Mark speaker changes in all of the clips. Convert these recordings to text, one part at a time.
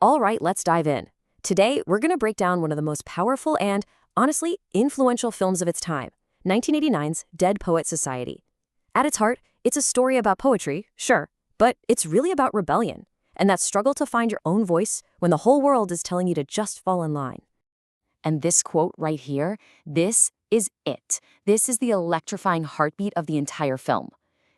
Speaker 1: All right, let's dive in. Today, we're going to break down one of the most powerful and, honestly, influential films of its time, 1989's Dead Poets Society. At its heart, it's a story about poetry, sure, but it's really about rebellion, and that struggle to find your own voice when the whole world is telling you to just fall in line. And this quote right here, this is it. This is the electrifying heartbeat of the entire film.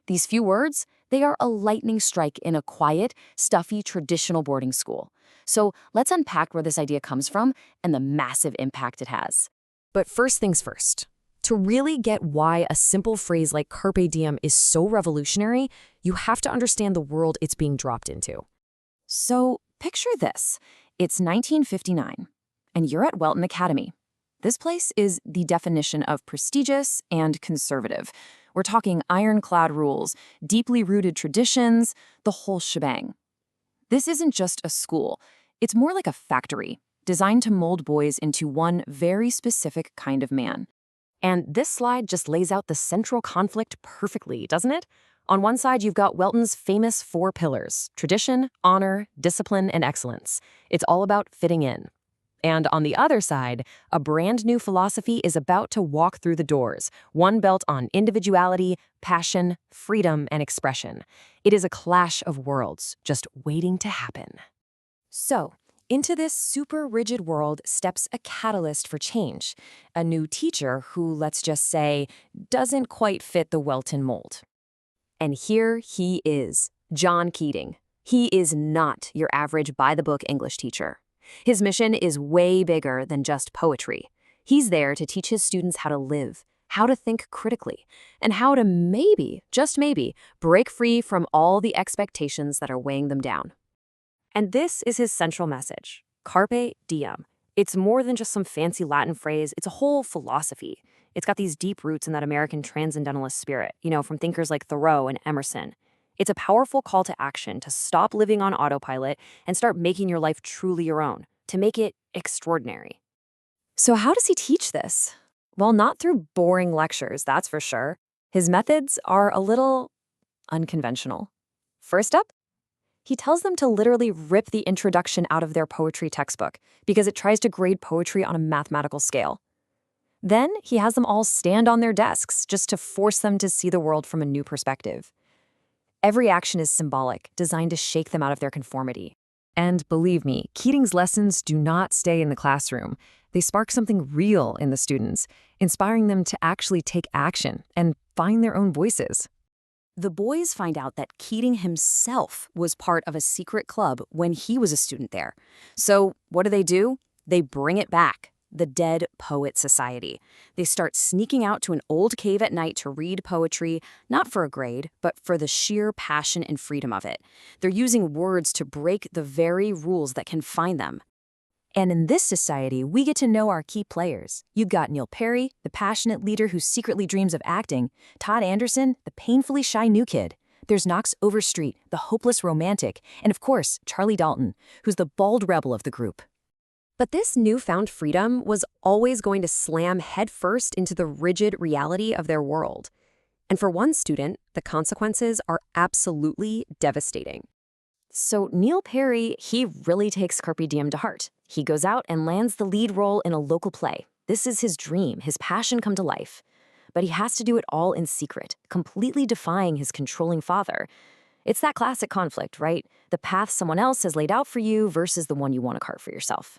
Speaker 1: These few words, they are a lightning strike in a quiet, stuffy, traditional boarding school. So let's unpack where this idea comes from and the massive impact it has. But first things first. To really get why a simple phrase like Carpe Diem is so revolutionary, you have to understand the world it's being dropped into. So picture this. It's 1959, and you're at Welton Academy. This place is the definition of prestigious and conservative. We're talking ironclad rules, deeply rooted traditions, the whole shebang. This isn't just a school. It's more like a factory, designed to mold boys into one very specific kind of man. And this slide just lays out the central conflict perfectly, doesn't it? On one side, you've got Welton's famous 4 pillars: tradition, honor, discipline, and excellence. It's all about fitting in. And on the other side, a brand new philosophy is about to walk through the doors, one built on individuality, passion, freedom, and expression. It is a clash of worlds, just waiting to happen. So, into this super rigid world steps a catalyst for change, a new teacher who, let's just say, doesn't quite fit the Welton mold. And here he is, John Keating. He is not your average by-the-book English teacher. His mission is way bigger than just poetry. He's there to teach his students how to live, how to think critically, and how to maybe, just maybe, break free from all the expectations that are weighing them down. And this is his central message, Carpe Diem. It's more than just some fancy Latin phrase, it's a whole philosophy. It's got these deep roots in that American transcendentalist spirit, from thinkers like Thoreau and Emerson. It's a powerful call to action to stop living on autopilot and start making your life truly your own, to make it extraordinary. So how does he teach this? Well, not through boring lectures, that's for sure. His methods are a little unconventional. First up, he tells them to literally rip the introduction out of their poetry textbook because it tries to grade poetry on a mathematical scale. Then he has them all stand on their desks just to force them to see the world from a new perspective. Every action is symbolic, designed to shake them out of their conformity. And believe me, Keating's lessons do not stay in the classroom. They spark something real in the students, inspiring them to actually take action and find their own voices. The boys find out that Keating himself was part of a secret club when he was a student there. So what do? They bring it back. The Dead Poets Society. They start sneaking out to an old cave at night to read poetry, not for a grade, but for the sheer passion and freedom of it. They're using words to break the very rules that confine them. And in this society, we get to know our key players. You've got Neil Perry, the passionate leader who secretly dreams of acting, Todd Anderson, the painfully shy new kid. There's Knox Overstreet, the hopeless romantic, and of course, Charlie Dalton, who's the bald rebel of the group. But this newfound freedom was always going to slam headfirst into the rigid reality of their world. And for one student, the consequences are absolutely devastating. So Neil Perry, he really takes Carpe Diem to heart. He goes out and lands the lead role in a local play. This is his dream, his passion come to life. But he has to do it all in secret, completely defying his controlling father. It's that classic conflict, right? The path someone else has laid out for you versus the one you want to carve for yourself.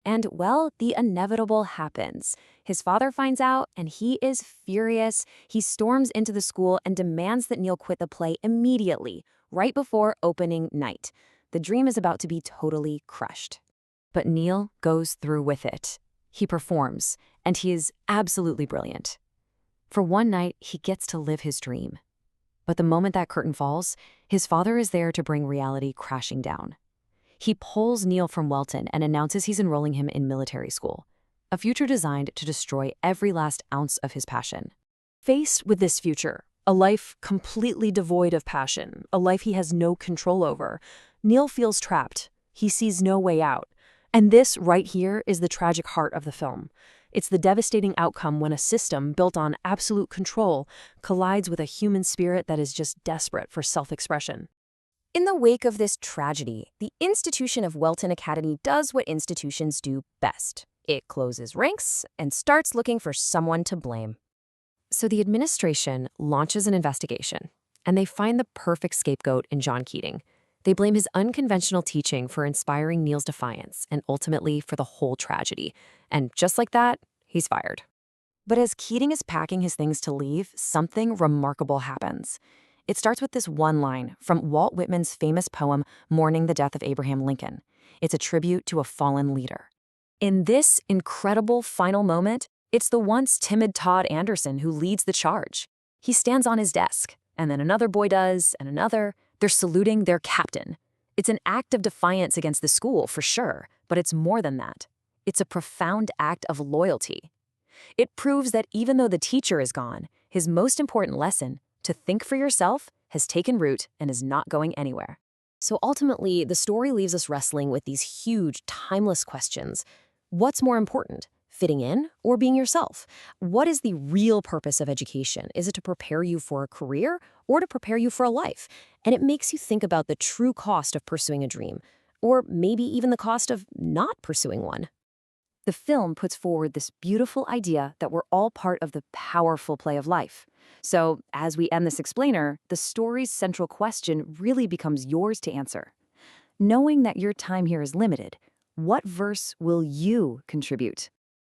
Speaker 1: And, well, the inevitable happens. His father finds out, and he is furious. He storms into the school and demands that Neil quit the play immediately, right before opening night. The dream is about to be totally crushed. But Neil goes through with it. He performs, and he is absolutely brilliant. For one night, he gets to live his dream. But the moment that curtain falls, his father is there to bring reality crashing down. He pulls Neil from Welton and announces he's enrolling him in military school, a future designed to destroy every last ounce of his passion. Faced with this future, a life completely devoid of passion, a life he has no control over, Neil feels trapped. He sees no way out. And this right here is the tragic heart of the film. It's the devastating outcome when a system built on absolute control collides with a human spirit that is just desperate for self-expression. In the wake of this tragedy, the institution of Welton Academy does what institutions do best. It closes ranks and starts looking for someone to blame. So the administration launches an investigation, and they find the perfect scapegoat in John Keating. They blame his unconventional teaching for inspiring Neil's defiance and ultimately for the whole tragedy. And just like that, he's fired. But as Keating is packing his things to leave, something remarkable happens. It starts with this one line from Walt Whitman's famous poem, Mourning the Death of Abraham Lincoln. It's a tribute to a fallen leader. In this incredible final moment, it's the once timid Todd Anderson who leads the charge. He stands on his desk, and then another boy does, and another. They're saluting their captain. It's an act of defiance against the school, for sure, but it's more than that. It's a profound act of loyalty. It proves that even though the teacher is gone, his most important lesson, to think for yourself, has taken root and is not going anywhere. So ultimately, the story leaves us wrestling with these huge, timeless questions. What's more important, fitting in or being yourself? What is the real purpose of education? Is it to prepare you for a career or to prepare you for a life? And it makes you think about the true cost of pursuing a dream, or maybe even the cost of not pursuing one. The film puts forward this beautiful idea that we're all part of the powerful play of life. So, as we end this explainer, the story's central question really becomes yours to answer. Knowing that your time here is limited, what verse will you contribute?